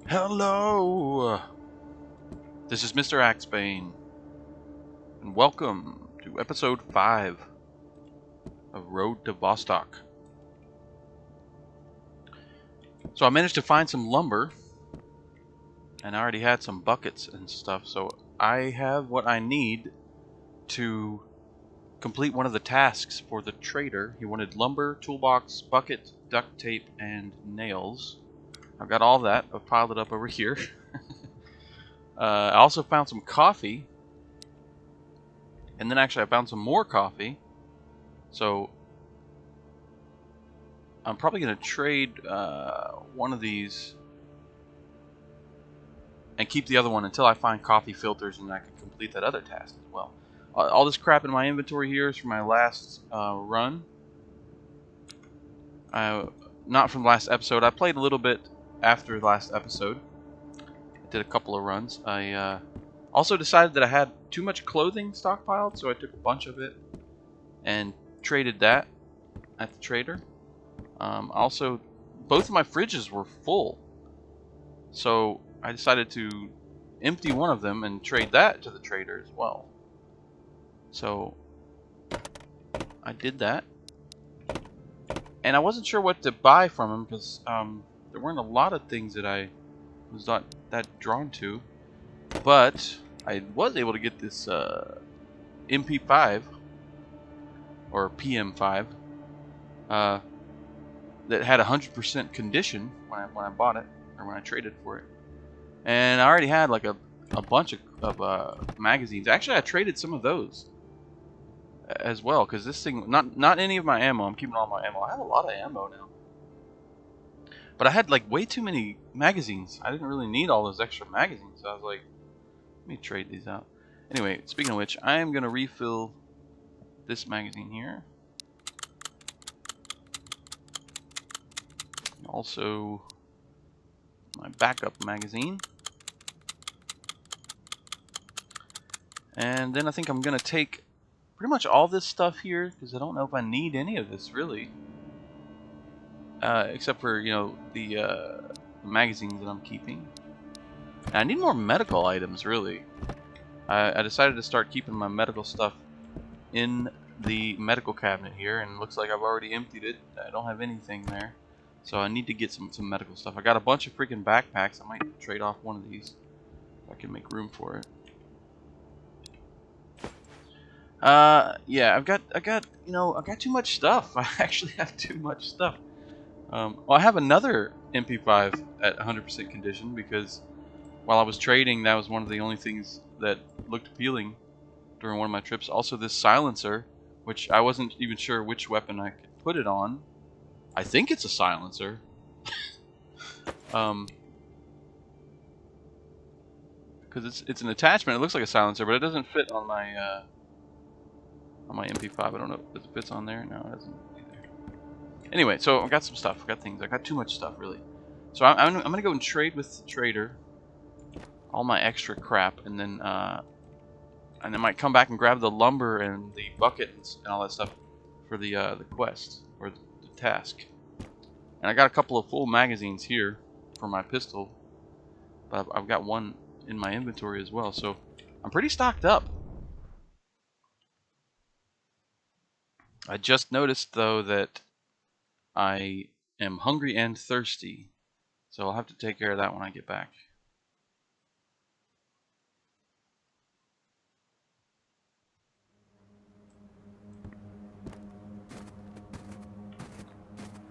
Hello! This is Mr. Axebane, and welcome to episode 5 of Road to Vostok. So I managed to find some lumber, and I already had some buckets and stuff, so I have what I need to complete one of the tasks for the trader. He wanted lumber, toolbox, bucket, duct tape, and nails. I've got all that. I've piled it up over here. I also found some coffee. And then actually I found some more coffee. So I'm probably going to trade one of these and keep the other one until I find coffee filters and I can complete that other task as well. All this crap in my inventory here is from my last run. Not from the last episode. I played a little bit after the last episode. I did a couple of runs. I also decided that I had too much clothing stockpiled, so I took a bunch of it and traded that at the trader. Also, both of my fridges were full, so I decided to empty one of them and trade that to the trader as well. So I did that, and I wasn't sure what to buy from him because there weren't a lot of things that I was not that drawn to, but I was able to get this MP5 or PM5 that had 100% condition when I bought it, or when I traded for it. And I already had like a bunch of magazines. Actually, I traded some of those as well, because this thing, not any of my ammo. I'm keeping all my ammo. I have a lot of ammo now. But I had like way too many magazines. I didn't really need all those extra magazines. So I was like, let me trade these out. Anyway, speaking of which, I am going to refill this magazine here. Also, my backup magazine. And then I think I'm going to take pretty much all this stuff here, because I don't know if I need any of this, really. Except for, you know, the magazines that I'm keeping. And I need more medical items, really. I decided to start keeping my medical stuff in the medical cabinet here, and it looks like I've already emptied it. I don't have anything there. So I need to get some medical stuff. I got a bunch of freaking backpacks. I might trade off one of these if I can make room for it. Yeah, I got too much stuff. I actually have too much stuff. Well, I have another MP5 at 100% condition because while I was trading, that was one of the only things that looked appealing during one of my trips. Also, this silencer, which I wasn't even sure which weapon I could put it on. I think it's a silencer. Because it's an attachment. It looks like a silencer, but it doesn't fit on my MP5. I don't know if it fits on there. No, it doesn't either. Anyway, so I've got some stuff. I've got things. I got too much stuff, really. So I'm gonna go and trade with the trader all my extra crap, and then I might come back and grab the lumber and the bucket and all that stuff for the quest or the task. And I got a couple of full magazines here for my pistol, but I've got one in my inventory as well, so I'm pretty stocked up. I just noticed though that I am hungry and thirsty, so I'll have to take care of that when I get back.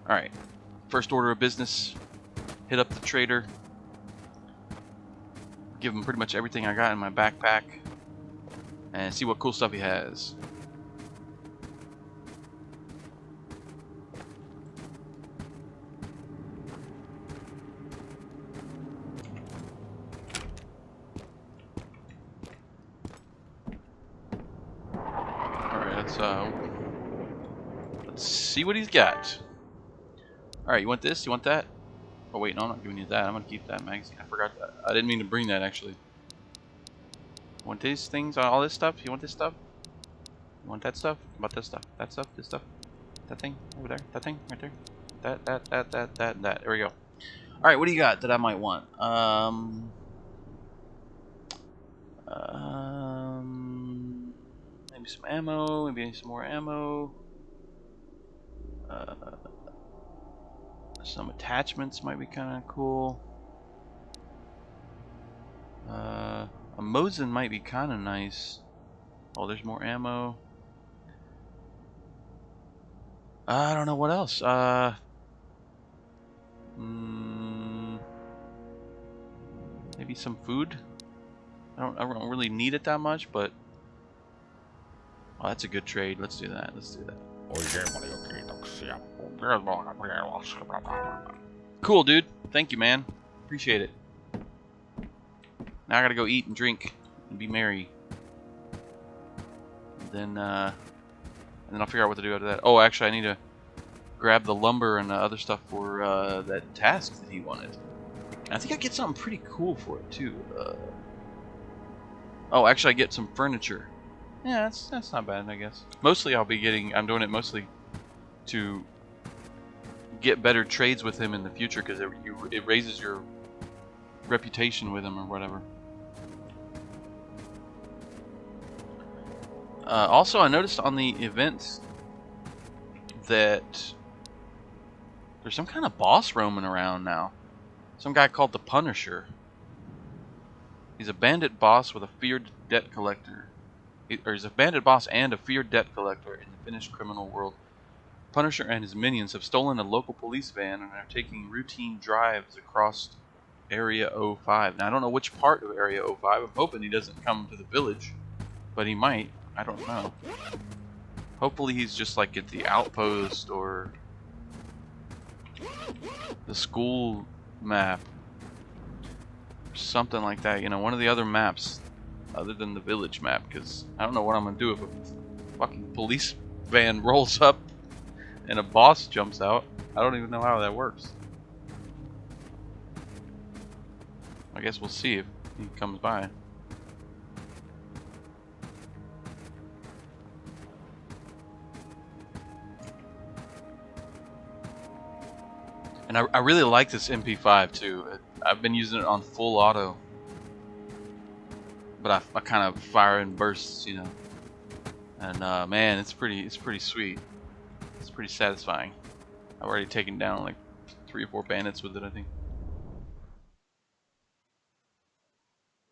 Alright, first order of business, hit up the trader, give him pretty much everything I got in my backpack, and see what cool stuff he has. Alright, let's see what he's got. Alright, you want this? You want that? Oh wait, no, I'm not giving you that. I'm gonna keep that magazine. I forgot that. I didn't mean to bring that, actually. You want these things? All this stuff? You want this stuff? You want that stuff? About this stuff? That stuff? This stuff? That thing? Over there? That thing? Right there? That. There we go. Alright, what do you got that I might want? Maybe some ammo, maybe some more ammo. Some attachments might be kind of cool. A Mosin might be kind of nice. Oh, there's more ammo. I don't know what else. Maybe some food. I don't really need it that much, but oh, that's a good trade. Let's do that. Let's do that. Cool, dude. Thank you, man. Appreciate it. Now I gotta go eat and drink and be merry. And then I'll figure out what to do after that. Oh, actually, I need to grab the lumber and other stuff for that task that he wanted. And I think I get something pretty cool for it too. Oh, actually, I get some furniture. Yeah, that's not bad, I guess. Mostly, I'm doing it mostly to get better trades with him in the future because it raises your reputation with him or whatever. Also, I noticed on the events that there's some kind of boss roaming around now. Some guy called the Punisher. He's a bandit boss with a feared debt collector. He's a bandit boss and a feared debt collector in the Finnish criminal world. Punisher and his minions have stolen a local police van and are taking routine drives across Area 05. Now, I don't know which part of Area 05. I'm hoping he doesn't come to the village, but he might. I don't know. Hopefully he's just like at the outpost or the school map. Something like that, you know, one of the other maps other than the village map, because I don't know what I'm gonna do if a fucking police van rolls up and a boss jumps out. I don't even know how that works. I guess we'll see if he comes by. And I really like this MP5 too. I've been using it on full auto, but I kind of fire in bursts, you know. And man, it's pretty sweet. It's pretty satisfying. I've already taken down like 3 or 4 bandits with it, I think.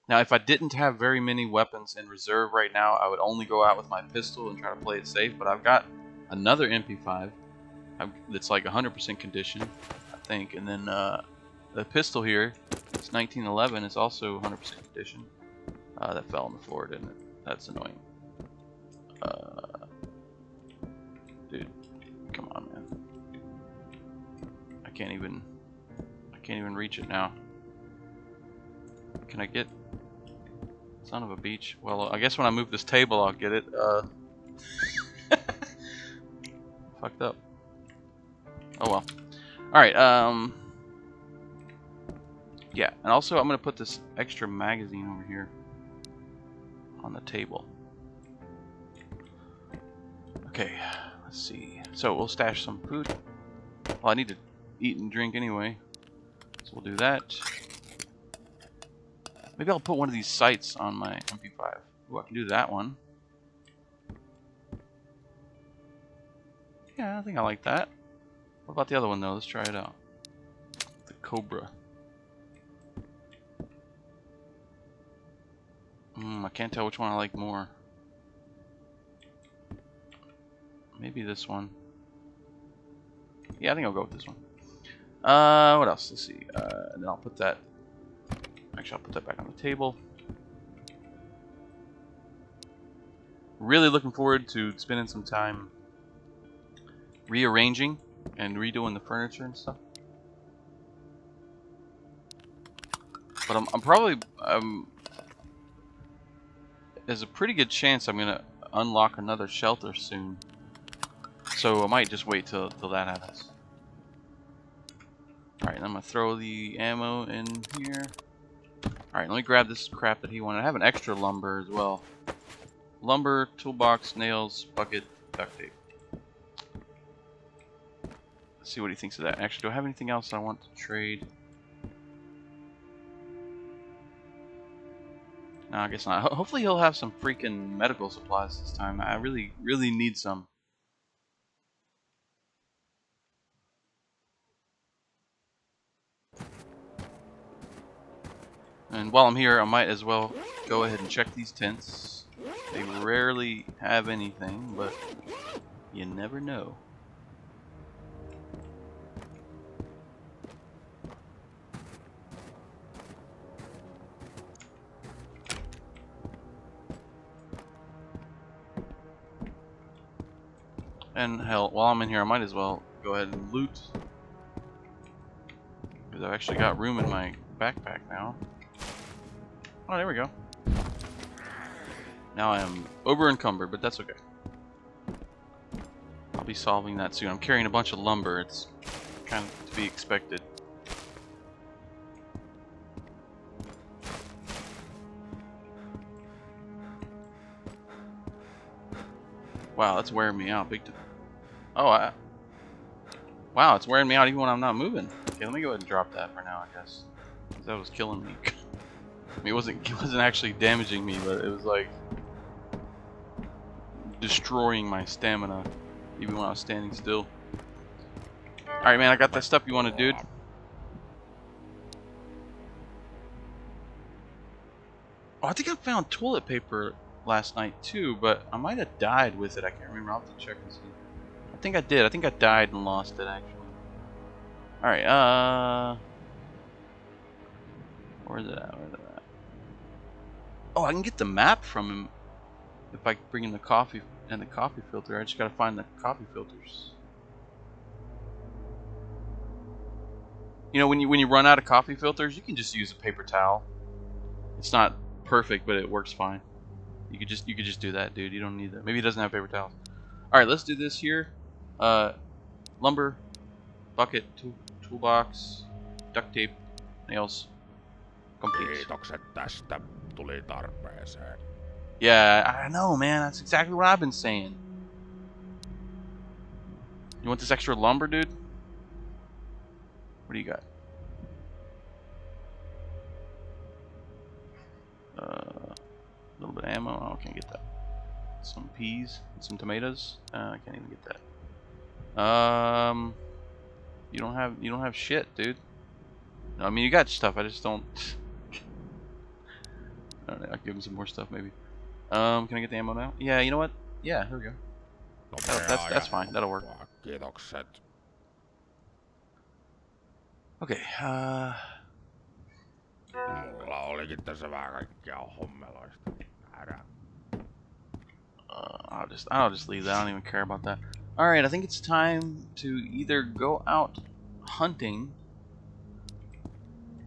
Now, if I didn't have very many weapons in reserve right now, I would only go out with my pistol and try to play it safe. But I've got another MP5 that's like 100% condition, I think, and then the pistol here, it's 1911, is also 100% condition. That fell on the floor, didn't it? That's annoying. Dude, come on, man. I can't even reach it now. Can I get? Son of a beach. Well, I guess when I move this table, I'll get it. Fucked up. Oh well. Alright, yeah, and also I'm gonna put this extra magazine over here on the table. Okay, let's see. So we'll stash some food. Well, I need to eat and drink anyway, so we'll do that. Maybe I'll put one of these sights on my MP5. Ooh, I can do that one. Yeah, I think I like that. What about the other one though? Let's try it out. The Cobra. I can't tell which one I like more. Maybe this one. Yeah, I think I'll go with this one. What else? Let's see. And then I'll put that. Actually, I'll put that back on the table. Really looking forward to spending some time rearranging and redoing the furniture and stuff. But I'm probably there's a pretty good chance I'm gonna unlock another shelter soon. So I might just wait till that happens. Alright, I'm gonna throw the ammo in here. Alright, let me grab this crap that he wanted. I have an extra lumber as well. Lumber, toolbox, nails, bucket, duct tape. Let's see what he thinks of that. Actually, do I have anything else I want to trade? No, I guess not. Hopefully he'll have some freaking medical supplies this time. I really need some. And while I'm here, I might as well go ahead and check these tents. They rarely have anything, but you never know. And hell, while I'm in here, I might as well go ahead and loot. Because I've actually got room in my backpack now. Oh, there we go. Now I am over encumbered, but that's okay. I'll be solving that soon. I'm carrying a bunch of lumber. It's kind of to be expected. Wow, that's wearing me out big time. Oh, wow, it's wearing me out even when I'm not moving. Okay, let me go ahead and drop that for now, I guess. That was killing me. I mean, it wasn't actually damaging me, but it was like destroying my stamina even when I was standing still. Alright, man, I got that stuff you wanted, dude. Oh, I think I found toilet paper last night too, but I might have died with it. I can't remember. I'll have to check and see. I think I did. I think I died and lost it, actually. Alright, where's it at? Where's it at? Oh, I can get the map from him if I bring in the coffee and the coffee filter. I just gotta find the coffee filters. You know, when you run out of coffee filters, you can just use a paper towel. It's not perfect, but it works fine. You could just do that, dude. You don't need that. Maybe he doesn't have paper towels. All right, let's do this here. Lumber, bucket, toolbox, duct tape, nails. Complete. Kiitokset tästä. Tuli tarpeeseen. Yeah, I know, man. That's exactly what I've been saying. You want this extra lumber, dude? What do you got? A little bit of ammo. Oh, I can't get that. Some peas and some tomatoes. I can't even get that. You don't have shit, dude. No, I mean you got stuff. I just don't. I don't know, I'll give him some more stuff maybe. Can I get the ammo now? Yeah, you know what? Yeah, here we go. That's fine. That'll work. Kiitokset. Okay. Mulla olikin tässä vähän kaikkea hommeloista. Älä. I'll just leave that. I don't even care about that. All right, I think it's time to either go out hunting,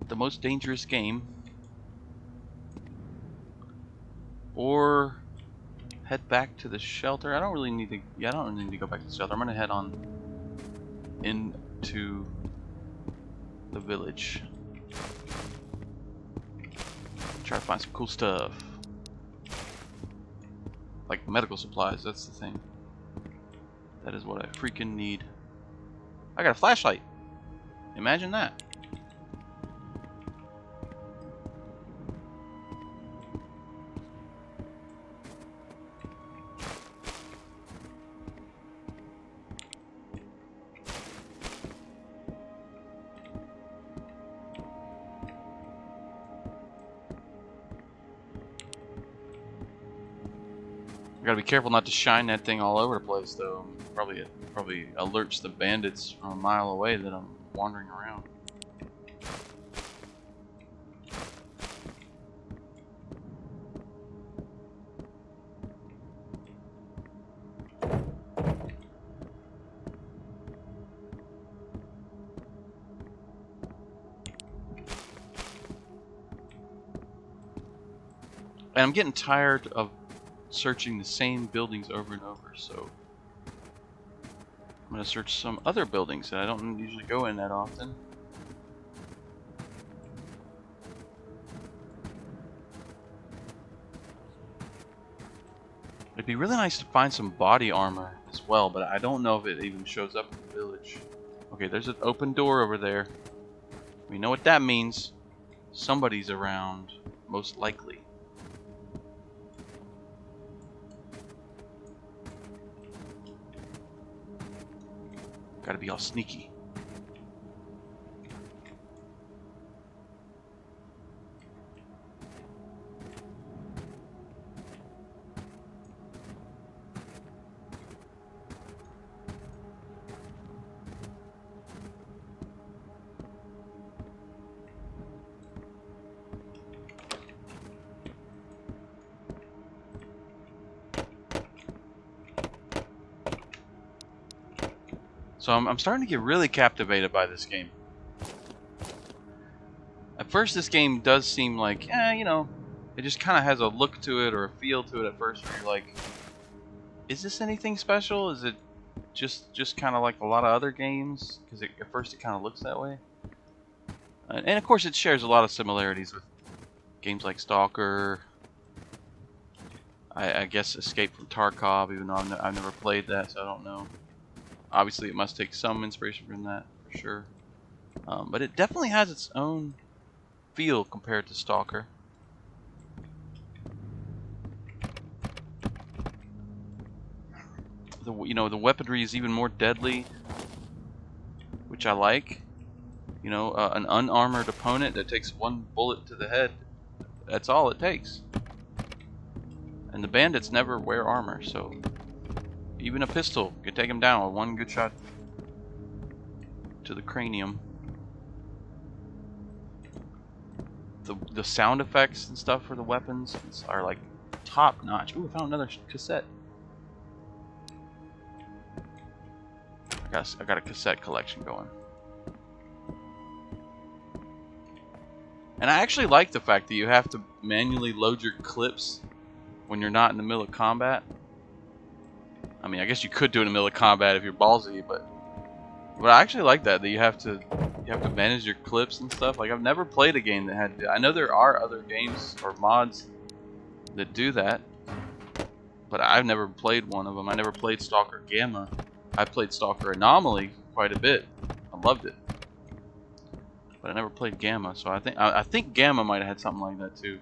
the most dangerous game, or head back to the shelter. I don't really need to. Yeah, I don't really need to go back to the shelter. I'm gonna head on into the village. Try to find some cool stuff. Like medical supplies, that's the thing. That is what I freaking need. I got a flashlight. Imagine that. Gotta be careful not to shine that thing all over the place, though. Probably alerts the bandits from a mile away that I'm wandering around. And I'm getting tired of searching the same buildings over and over, so I'm gonna search some other buildings that I don't usually go in that often. It'd be really nice to find some body armor as well, but I don't know if it even shows up in the village. Okay, there's an open door over there. We know what that means. Somebody's around, most likely. Gotta be all sneaky. So I'm starting to get really captivated by this game. At first, this game does seem like, you know, it just kind of has a look to it or a feel to it at first where you're like, is this anything special? Is it just kind of like a lot of other games? Because at first it kind of looks that way. And of course it shares a lot of similarities with games like Stalker. I guess Escape from Tarkov, even though I've never played that, so I don't know. Obviously, it must take some inspiration from that, for sure. But it definitely has its own feel compared to Stalker. The weaponry is even more deadly, which I like. You know, an unarmored opponent that takes one bullet to the head, that's all it takes. And the bandits never wear armor, so even a pistol can take them down with one good shot to the cranium. The sound effects and stuff for the weapons are like top notch. Ooh, I found another cassette. I got a cassette collection going. And I actually like the fact that you have to manually load your clips when you're not in the middle of combat. I mean, I guess you could do it in the middle of combat if you're ballsy, but I actually like that you have to manage your clips and stuff. Like, I've never played a game that had. I know there are other games or mods that do that, but I've never played one of them. I never played Stalker Gamma. I played Stalker Anomaly quite a bit. I loved it, but I never played Gamma. So I think Gamma might have had something like that too.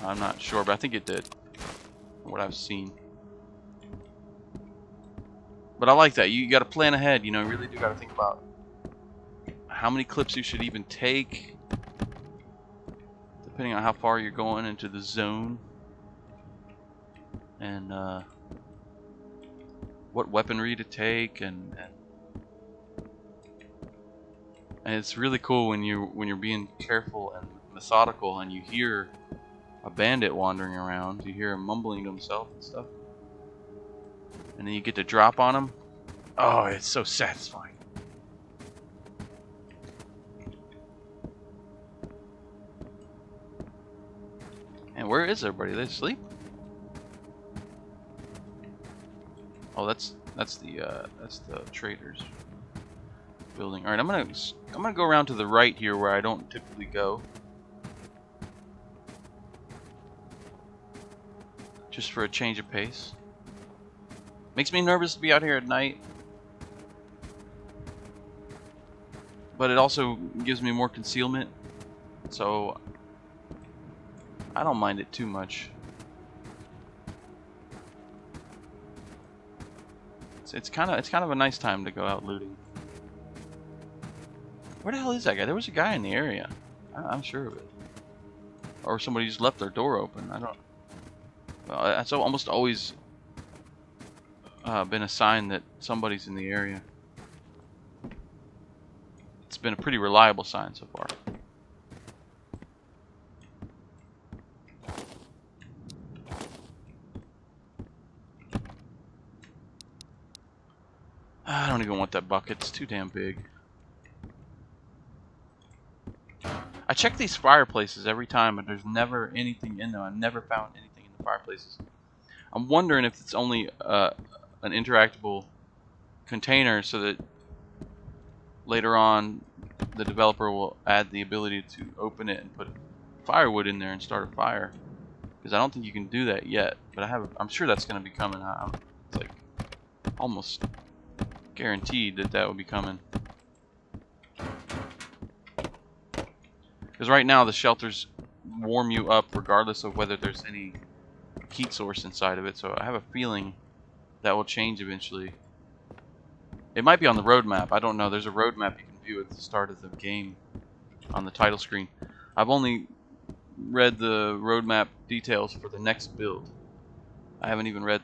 I'm not sure, but I think it did, from what I've seen. But I like that. You got to plan ahead. You know, you really do got to think about how many clips you should even take, depending on how far you're going into the zone, and what weaponry to take, and it's really cool when you're being careful and methodical, and you hear a bandit wandering around. You hear him mumbling to himself and stuff. And then you get to drop on them. Oh, it's so satisfying. And where is everybody? They asleep? Oh, that's the traders building. All right, I'm gonna go around to the right here where I don't typically go, just for a change of pace. Makes me nervous to be out here at night, but it also gives me more concealment, so I don't mind it too much. It's kind of a nice time to go out looting. Where the hell is that guy? There was a guy in the area. I'm sure of it. Or somebody just left their door open. I don't. Well, that's almost always been a sign that somebody's in the area. It's been a pretty reliable sign so far. I don't even want that bucket. It's too damn big. I check these fireplaces every time, but there's never anything in them. I've never found anything in the fireplaces. I'm wondering if it's only an interactable container, so that later on the developer will add the ability to open it and put firewood in there and start a fire. Because I don't think you can do that yet, but I'm sure that's going to be coming. It's like almost guaranteed that will be coming. Because right now the shelters warm you up regardless of whether there's any heat source inside of it, so I have a feeling that will change eventually. It might be on the roadmap. I don't know. There's a roadmap you can view at the start of the game on the title screen. I've only read the roadmap details for the next build. I haven't even read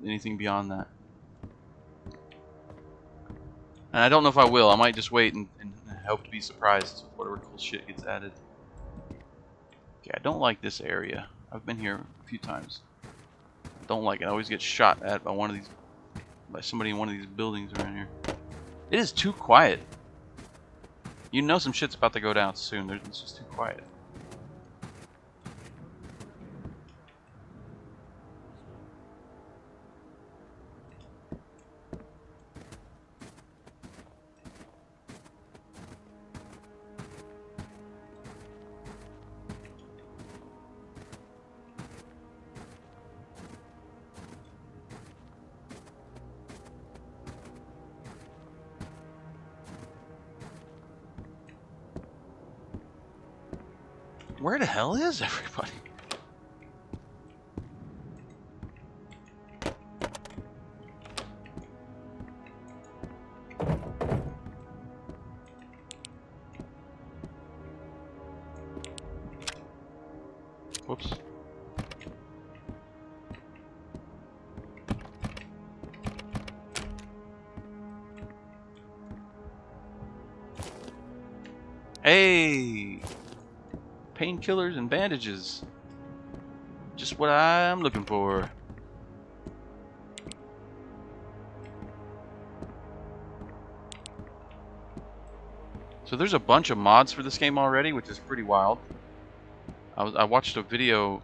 anything beyond that. And I don't know if I will. I might just wait and hope to be surprised with whatever cool shit gets added. Okay, I don't like this area. I've been here a few times. I don't like it. I always get shot at by somebody in one of these buildings around here. It is too quiet. You know some shit's about to go down soon. It's just too quiet. Where the hell is everybody? Whoops. Hey! Painkillers and bandages. Just what I'm looking for. So there's a bunch of mods for this game already, which is pretty wild. I watched a video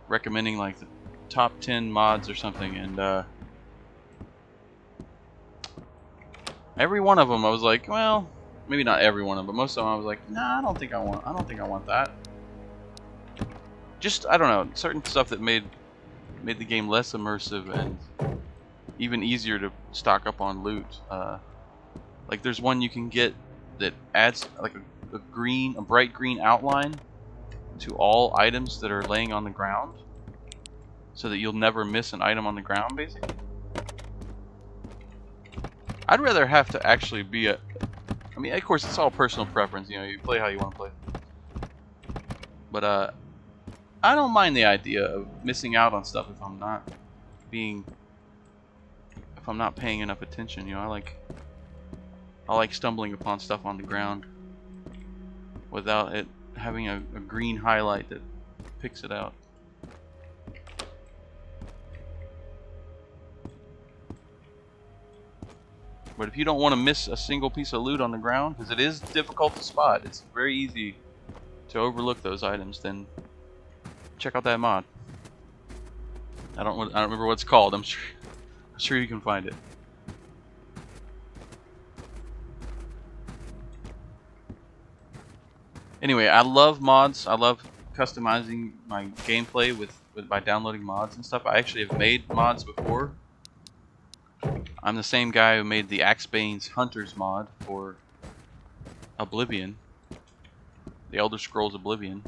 recommending like the top 10 mods or something, and every one of them I was like, well, maybe not every one of them, but most of them I was like, nah, I don't think I want that. Just, I don't know, certain stuff that made the game less immersive and even easier to stock up on loot. Like there's one you can get that adds like a bright green outline to all items that are laying on the ground, so that you'll never miss an item on the ground, basically. I'd rather have to actually be I mean, of course, it's all personal preference. You know, you play how you want to play. But I don't mind the idea of missing out on stuff if I'm not paying enough attention. You know, I like stumbling upon stuff on the ground without it having a green highlight that picks it out. But if you don't want to miss a single piece of loot on the ground, because it is difficult to spot, it's very easy to overlook those items, then check out that mod. I don't remember what it's called. I'm sure you can find it. Anyway, I love mods. I love customizing my gameplay by downloading mods and stuff. I actually have made mods before. I'm the same guy who made the Axebane's Hunters mod for Oblivion, the Elder Scrolls Oblivion.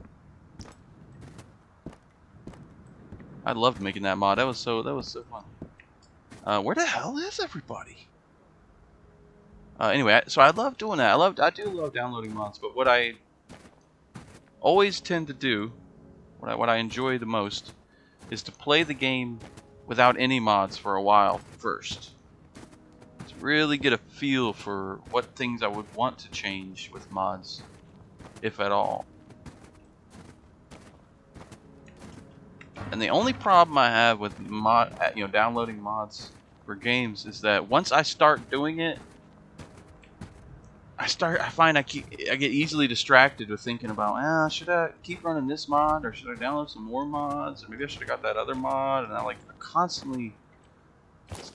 I loved making that mod. That was so fun. Where the hell is everybody? Anyway, so I love doing that. I do love downloading mods, but what I always tend to do, what I enjoy the most, is to play the game without any mods for a while first. To really get a feel for what things I would want to change with mods, if at all. And the only problem I have with downloading mods for games is that once I start doing it, I find I get easily distracted with thinking about, should I keep running this mod, or should I download some more mods, or maybe I should have got that other mod, and I constantly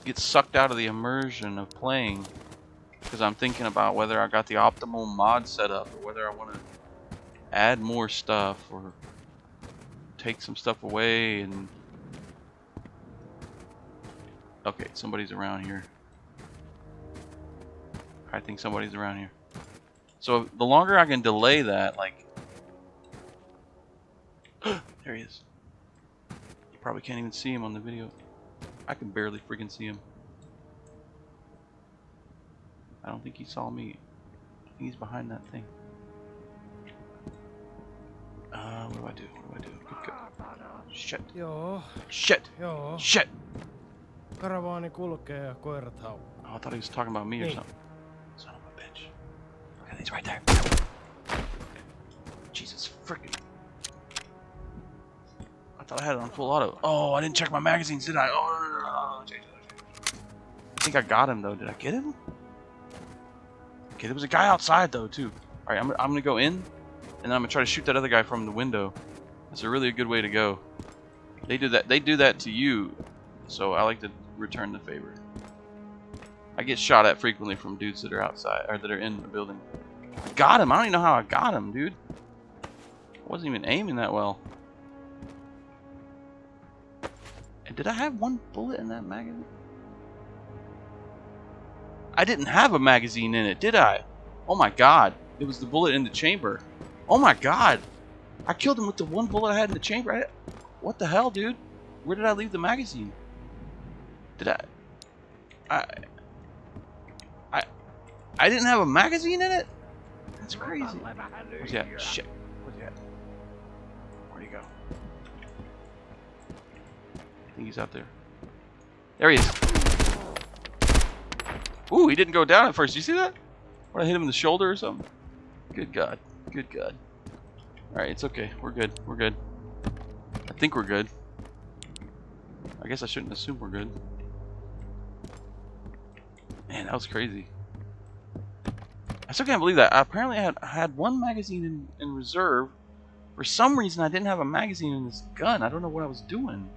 get sucked out of the immersion of playing because I'm thinking about whether I got the optimal mod setup, or whether I want to add more stuff or take some stuff away. And okay, somebody's around here. I think somebody's around here. So the longer I can delay that, there he is. You probably can't even see him on the video. I can barely freaking see him. I don't think he saw me. I think he's behind that thing. What do I do? What do I do? Good go. Shit. Joo. Shit. Joo. Shit. Karavaani kulkee ja koirat haukkuu. Oh, I thought he was talking about me or Niin. something. Son of a bitch. Okay, he's right there. Jesus frickin'. I thought I had it on full auto. Oh, I didn't check my magazines, did I? Oh, no. I think I got him, though. Did I get him? Okay, there was a guy outside, though, too. Alright, I'm gonna go in, and then I'm gonna try to shoot that other guy from the window. That's a really good way to go. They do that to you, so I like to return the favor. I get shot at frequently from dudes that are outside, or that are in the building. I got him! I don't even know how I got him, dude. I wasn't even aiming that well. And did I have one bullet in that magazine? I didn't have a magazine in it, did I? Oh my god. It was the bullet in the chamber. Oh my god. I killed him with the one bullet I had in the chamber. What the hell, dude? Where did I leave the magazine? Did I didn't have a magazine in it? That's crazy. Where's he at? Shit. Where's he at? Where'd he go? I think he's out there. There he is. Ooh, he didn't go down at first. You see that? When I hit him in the shoulder or something? Good God. Good God. Alright, it's okay. We're good. We're good. I think we're good. I guess I shouldn't assume we're good. Man, that was crazy. I still can't believe that. Apparently I had one magazine in reserve. For some reason I didn't have a magazine in this gun. I don't know what I was doing.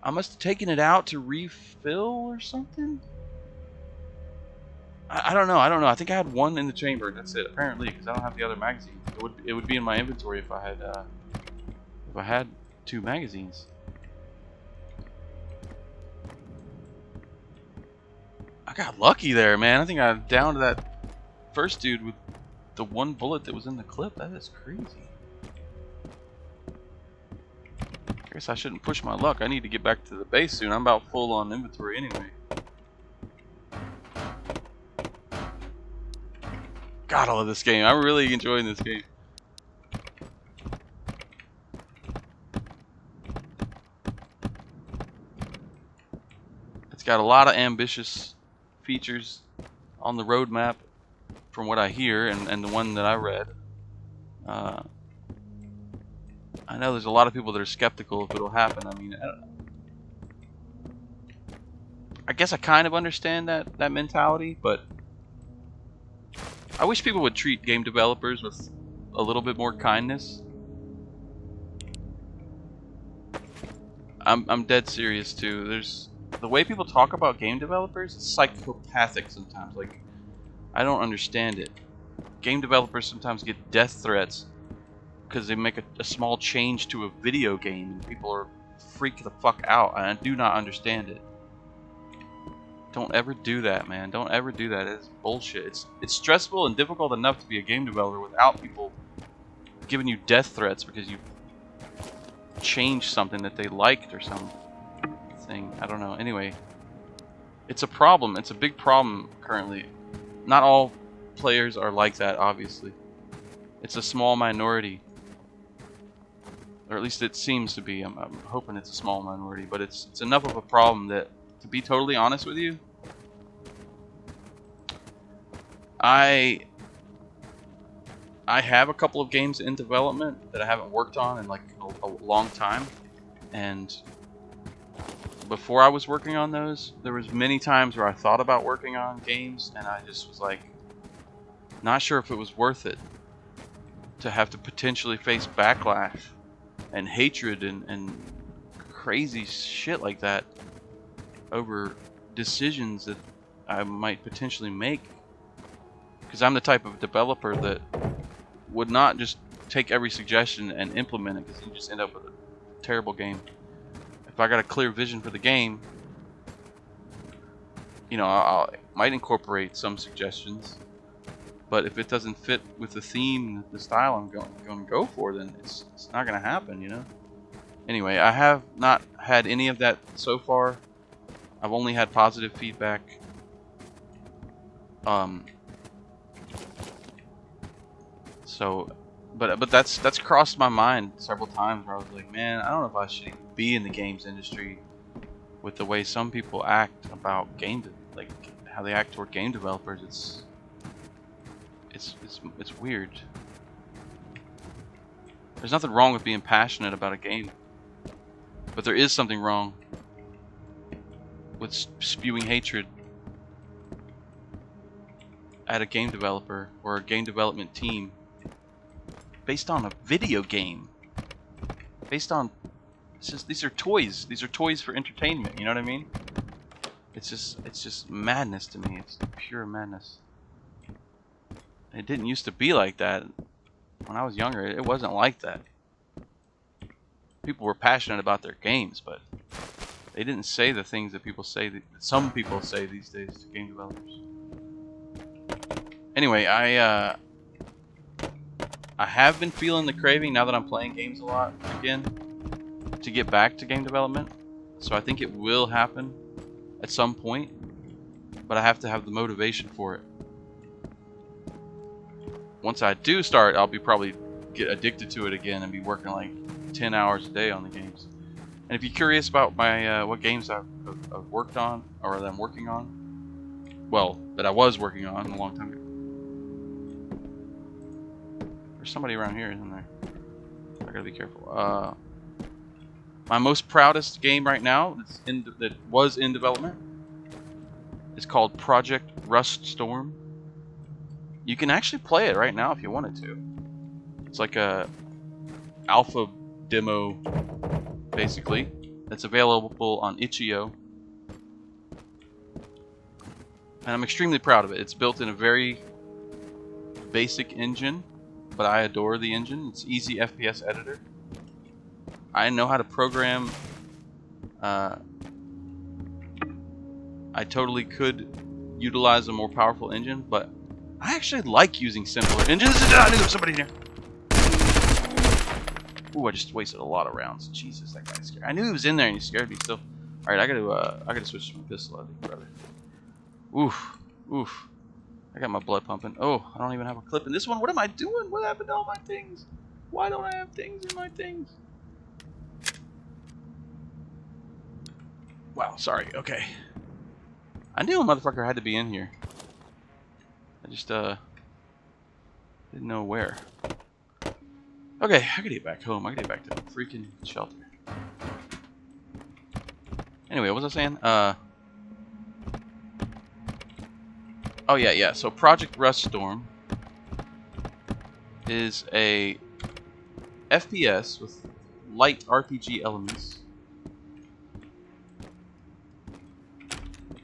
I must have taken it out to refill or something? I don't know. I don't know. I think I had one in the chamber. That's it. Apparently, because I don't have the other magazine. It would be in my inventory if I had two magazines. I got lucky there, man. I think I downed that first dude with the one bullet that was in the clip. That is crazy. I guess I shouldn't push my luck. I need to get back to the base soon. I'm about full on inventory anyway. God, I love this game. I'm really enjoying this game. It's got a lot of ambitious features on the roadmap from what I hear and the one that I read. I know there's a lot of people that are skeptical if it'll happen. I mean, I guess I kind of understand that mentality, but I wish people would treat game developers with a little bit more kindness. I'm dead serious too. There's the way people talk about game developers is psychopathic sometimes. Like, I don't understand it. Game developers sometimes get death threats because they make a small change to a video game and people are freaked the fuck out, and I do not understand it. Don't ever do that, man. Don't ever do that. It's bullshit. It's stressful and difficult enough to be a game developer without people giving you death threats because you changed something that they liked or something. I don't know. Anyway, it's a problem. It's a big problem currently. Not all players are like that, obviously. It's a small minority. Or at least it seems to be. I'm hoping it's a small minority, but it's enough of a problem that, to be totally honest with you, I have a couple of games in development that I haven't worked on in like a long time, and before I was working on those, there was many times where I thought about working on games and I just was like not sure if it was worth it to have to potentially face backlash and hatred and crazy shit like that over decisions that I might potentially make, because I'm the type of developer that would not just take every suggestion and implement it, because you just end up with a terrible game. If I got a clear vision for the game, you know, I might incorporate some suggestions, but if it doesn't fit with the theme, the style I'm going to go for, then it's not going to happen, you know. Anyway, I have not had any of that so far. I've only had positive feedback. So, but that's crossed my mind several times where I was like, man, I don't know if I should even be in the games industry with the way some people act about like how they act toward game developers. It's weird. There's nothing wrong with being passionate about a game, but there is something wrong with spewing hatred at a game developer or a game development team based on a video game. Based on, these are toys. These are toys for entertainment. You know what I mean? It's just madness to me. It's pure madness. It didn't used to be like that. When I was younger, it wasn't like that. People were passionate about their games, but they didn't say the things that that some people say these days to game developers. Anyway, I have been feeling the craving now that I'm playing games a lot again to get back to game development. So I think it will happen at some point, but I have to have the motivation for it. Once I do start, I'll probably get addicted to it again and be working like 10 hours a day on the games. And if you're curious about my what games I've worked on, or that I'm working on, well, that I was working on a long time ago. There's somebody around here, isn't there? I gotta be careful. My most proudest game right now that was in development is called Project Rust Storm. You can actually play it right now if you wanted to. It's like a alpha demo, basically. That's available on itch.io. And I'm extremely proud of it. It's built in a very basic engine, but I adore the engine. It's easy FPS editor. I know how to program. I totally could utilize a more powerful engine, but I actually like using simpler engines. I knew there was somebody in here. Ooh, I just wasted a lot of rounds. Jesus, that guy's scared. I knew he was in there and he scared me still. All right, I gotta switch to my pistol, I think, brother. Oof, oof. I got my blood pumping. Oh, I don't even have a clip in this one. What am I doing? What happened to all my things? Why don't I have things in my things? Wow, sorry. Okay. I knew a motherfucker had to be in here. I just didn't know where. Okay, I gotta get back home. I gotta get back to the freaking shelter. Anyway, what was I saying? Oh yeah. So Project Rust Storm is a FPS with light RPG elements.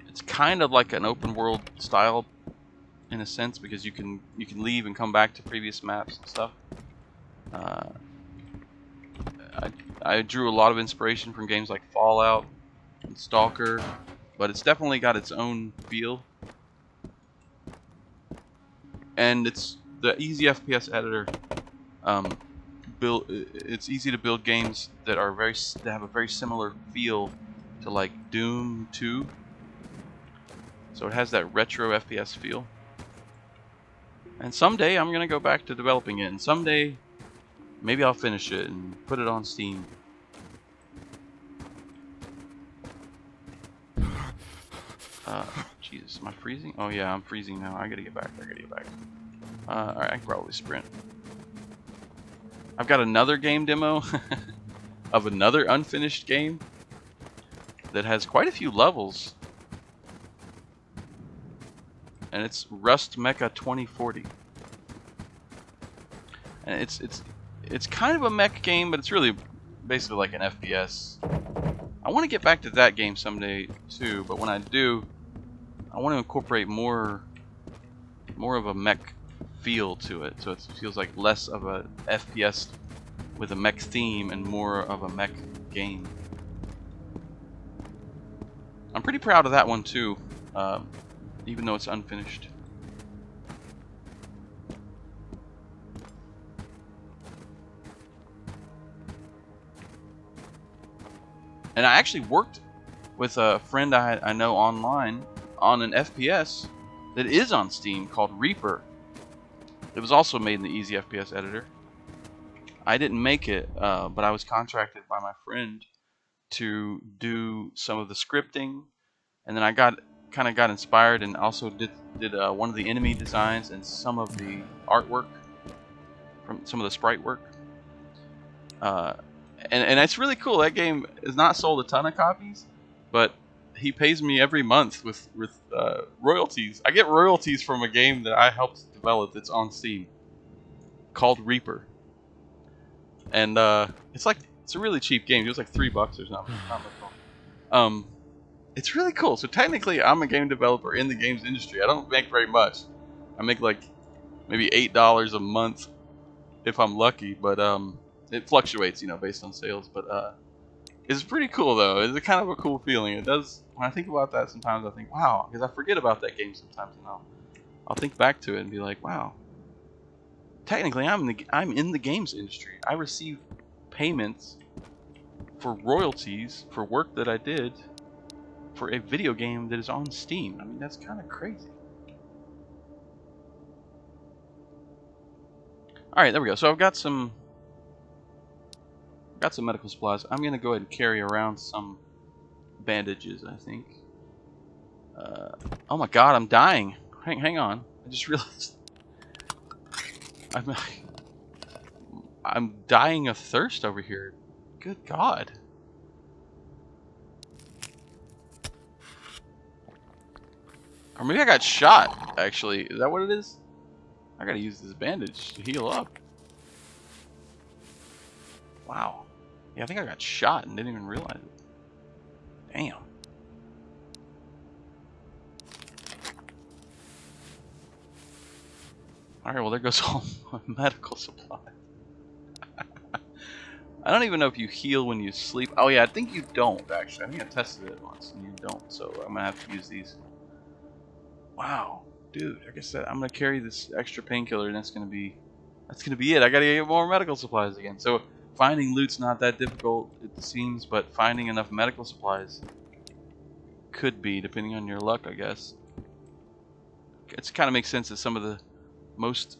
It's kind of like an open world style in a sense, because you can leave and come back to previous maps and stuff. I drew a lot of inspiration from games like Fallout and Stalker, but it's definitely got its own feel. And it's the easy FPS editor. It's easy to build games that have a very similar feel to like Doom 2. So it has that retro FPS feel. And someday I'm gonna go back to developing it, and someday maybe I'll finish it and put it on Steam. Jesus, am I freezing? Oh yeah, I'm freezing now. I gotta get back. Alright, I can probably sprint. I've got another game demo of another unfinished game that has quite a few levels. And it's Rust Mecha 2040. And it's kind of a mech game, but it's really basically like an FPS. I want to get back to that game someday too, but when I do, I want to incorporate more of a mech feel to it, so it feels like less of a FPS with a mech theme and more of a mech game. I'm pretty proud of that one too, even though it's unfinished. And I actually worked with a friend I know online on an FPS that is on Steam called Reaper. It was also made in the Easy FPS editor. I didn't make it, but I was contracted by my friend to do some of the scripting, and then I kind of got inspired and also did one of the enemy designs and some of the artwork from some of the sprite work. And it's really cool. That game has not sold a ton of copies, but he pays me every month with royalties. I get royalties from a game that I helped develop that's on Steam called Reaper, and it's a really cheap game. It was like $3 or something. It's really cool. So technically, I'm a game developer in the games industry. I don't make very much. I make like maybe $8 a month if I'm lucky, but it fluctuates, based on sales. But it's pretty cool though. It's a kind of a cool feeling. It does. When I think about that, sometimes I think, wow, because I forget about that game sometimes, and I'll think back to it and be like, wow. Technically, I'm in the games industry. I receive payments for royalties for work that I did for a video game that is on Steam. I mean, that's kind of crazy. All right, there we go. So I've got some medical supplies. I'm gonna go ahead and carry around some bandages, I think. Oh my God, I'm dying. Hang on. I just realized I'm dying of thirst over here. Good God. Or maybe I got shot, actually. Is that what it is? I gotta use this bandage to heal up. Wow. Yeah, I think I got shot and didn't even realize it. Damn. Alright, well there goes all my medical supplies. I don't even know if you heal when you sleep. Oh yeah, I think you don't, actually. I think I tested it once and you don't, so I'm gonna have to use these. Wow. Dude, like I said, I'm gonna carry this extra painkiller and that's gonna be it. I gotta get more medical supplies again. So finding loot's not that difficult, it seems, but finding enough medical supplies could be, depending on your luck, I guess. It kind of makes sense that some of the most,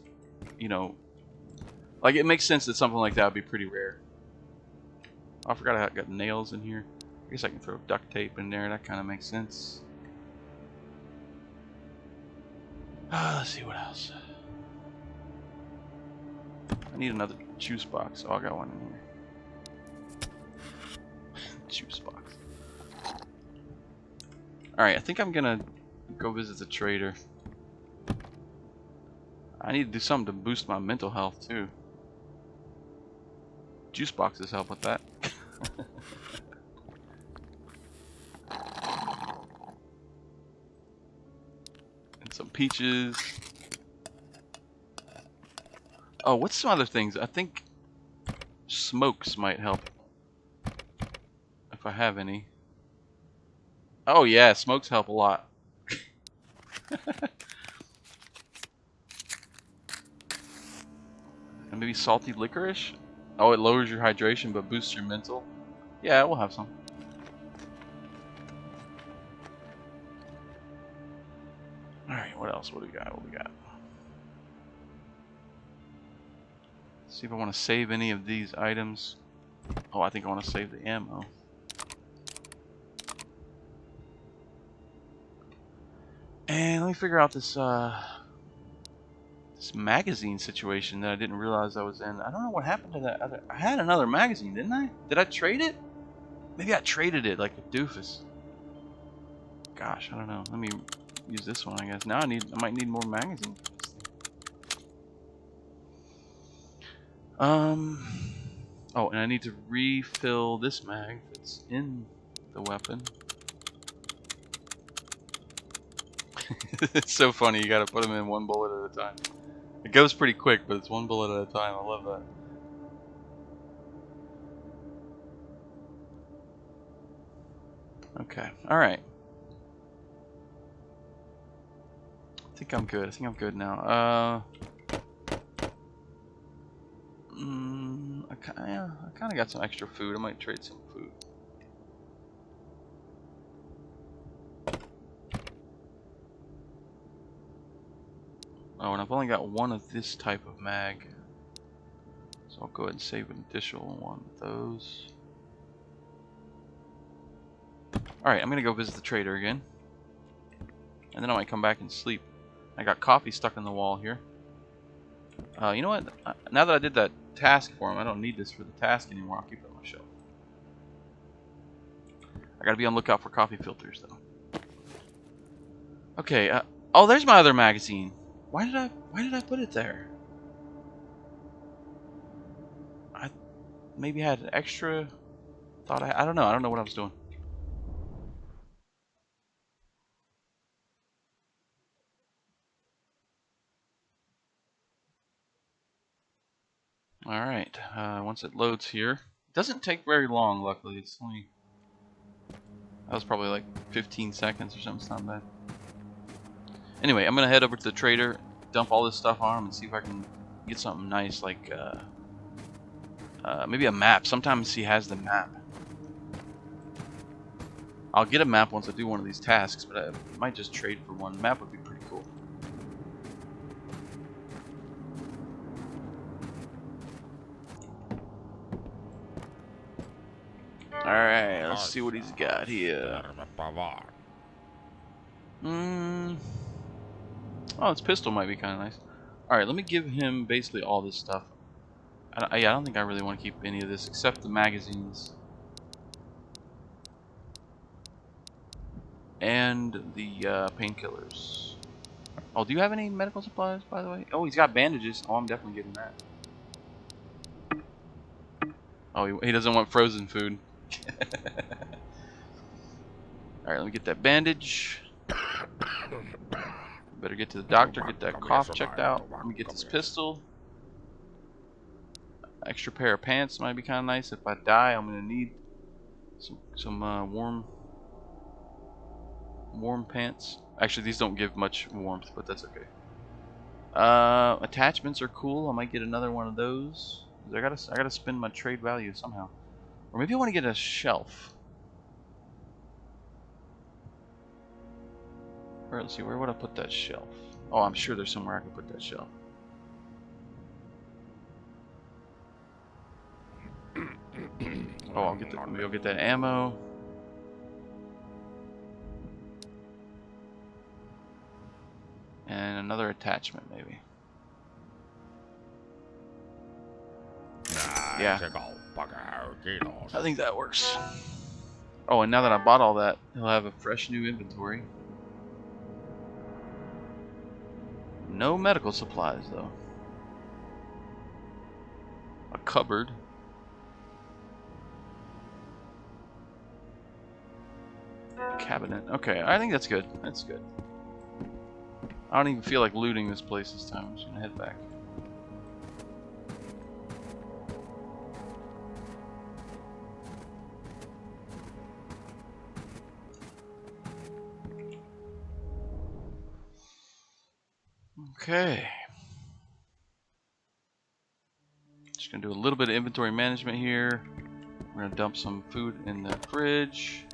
like it makes sense that something like that would be pretty rare. Oh, I forgot I got nails in here. I guess I can throw duct tape in there. That kind of makes sense. Let's see what else. I need another juice box. Oh, I got one in here. Juice box. Alright, I think I'm gonna go visit the trader. I need to do something to boost my mental health too. Juice boxes help with that. And some peaches. Oh, what's some other things? I think smokes might help. If I have any. Oh yeah, smokes help a lot. And maybe salty licorice? Oh, it lowers your hydration but boosts your mental. Yeah, we'll have some. Alright, what else? What do we got? See if I want to save any of these items. Oh, I think I want to save the ammo. And let me figure out this this magazine situation that I didn't realize I was in. I don't know what happened to that other. I had another magazine, didn't I? Did I trade it? Maybe I traded it like a doofus. Gosh, I don't know. Let me use this one, I guess. Now I might need more magazines. Oh, and I need to refill this mag that's in the weapon. It's so funny, you gotta put them in one bullet at a time. It goes pretty quick, but it's one bullet at a time. I love that. Okay, alright. I think I'm good now. I kind of got some extra food. I might trade some food. Oh, and I've only got one of this type of mag. So I'll go ahead and save an additional one of those. Alright, I'm gonna go visit the trader again. And then I might come back and sleep. I got coffee stuck in the wall here. You know what? Now that I did that task for him, I don't need this for the task anymore. I'll keep it on my shelf. I gotta be on the lookout for coffee filters, though. Okay. Oh, there's my other magazine. Why did I put it there? I maybe had an extra. I don't know. I don't know what I was doing. Alright, once it loads here, it doesn't take very long, luckily. It's only, that was probably like 15 seconds or something. It's not bad. Anyway, I'm gonna head over to the trader, dump all this stuff on him, and see if I can get something nice, like maybe a map. Sometimes he has the map. I'll get a map once I do one of these tasks, but I might just trade for one. Map would be pretty cool. Alright, let's see what he's got here. Oh, his pistol might be kind of nice. Alright, let me give him basically all this stuff. I don't think I really want to keep any of this except the magazines. And the painkillers. Oh, do you have any medical supplies, by the way? Oh, he's got bandages. Oh, I'm definitely getting that. Oh, he doesn't want frozen food. Alright, let me get that bandage. Better get to the doctor, get that cough checked out. Let me get this pistol. Extra pair of pants might be kind of nice. If I die, I'm going to need some warm pants. Actually, these don't give much warmth, but that's okay. Attachments are cool. I might get another one of those. I gotta spend my trade value somehow. Or maybe I want to get a shelf. Or let's see, where would I put that shelf? Oh, I'm sure there's somewhere I can put that shelf. Oh, maybe I'll get that ammo. And another attachment, maybe. Yeah. I think that works. Oh, and now that I bought all that, he'll have a fresh new inventory. No medical supplies, though. A cupboard. Cabinet. Okay, I think that's good. That's good. I don't even feel like looting this place this time. I'm just gonna head back. Okay. Just gonna do a little bit of inventory management here. We're gonna dump some food in the fridge.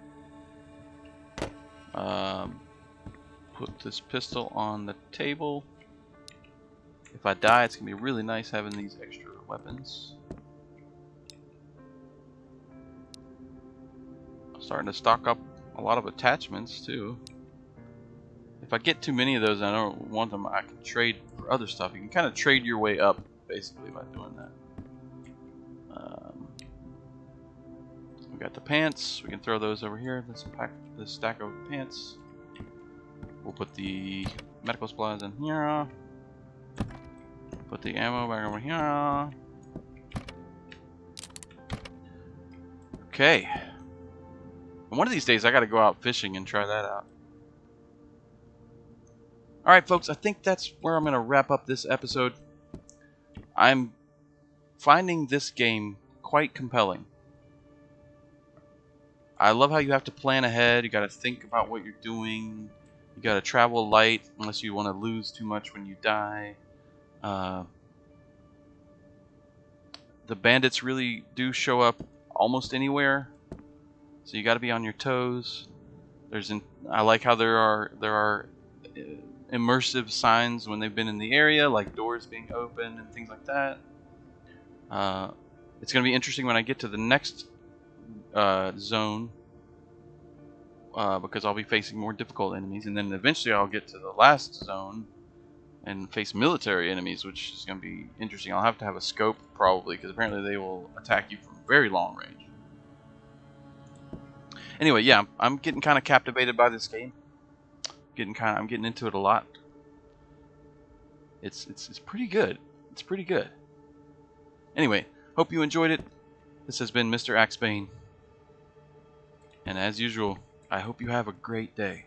Put this pistol on the table. If I die, it's gonna be really nice having these extra weapons. I'm starting to stock up a lot of attachments too. If I get too many of those and I don't want them, I can trade for other stuff. You can kind of trade your way up basically by doing that. We got the pants. We can throw those over here. This stack of pants. We'll put the medical supplies in here. Put the ammo back over here. Okay. And one of these days I gotta go out fishing and try that out. Alright folks, I think that's where I'm gonna wrap up this episode. I'm finding this game quite compelling. I love how you have to plan ahead. You gotta think about what you're doing. You gotta travel light unless you want to lose too much when you die. The bandits really do show up almost anywhere, so you gotta be on your toes. I like how there are immersive signs when they've been in the area, like doors being open and things like that. It's going to be interesting when I get to the next zone, because I'll be facing more difficult enemies, and then eventually I'll get to the last zone and face military enemies, which is going to be interesting. I'll have to have a scope probably, because apparently they will attack you from very long range. Anyway, yeah, I'm getting kind of captivated by this game. I'm getting into it a lot. It's pretty good. It's pretty good. Anyway, hope you enjoyed it. This has been Mr. Axebane. And as usual, I hope you have a great day.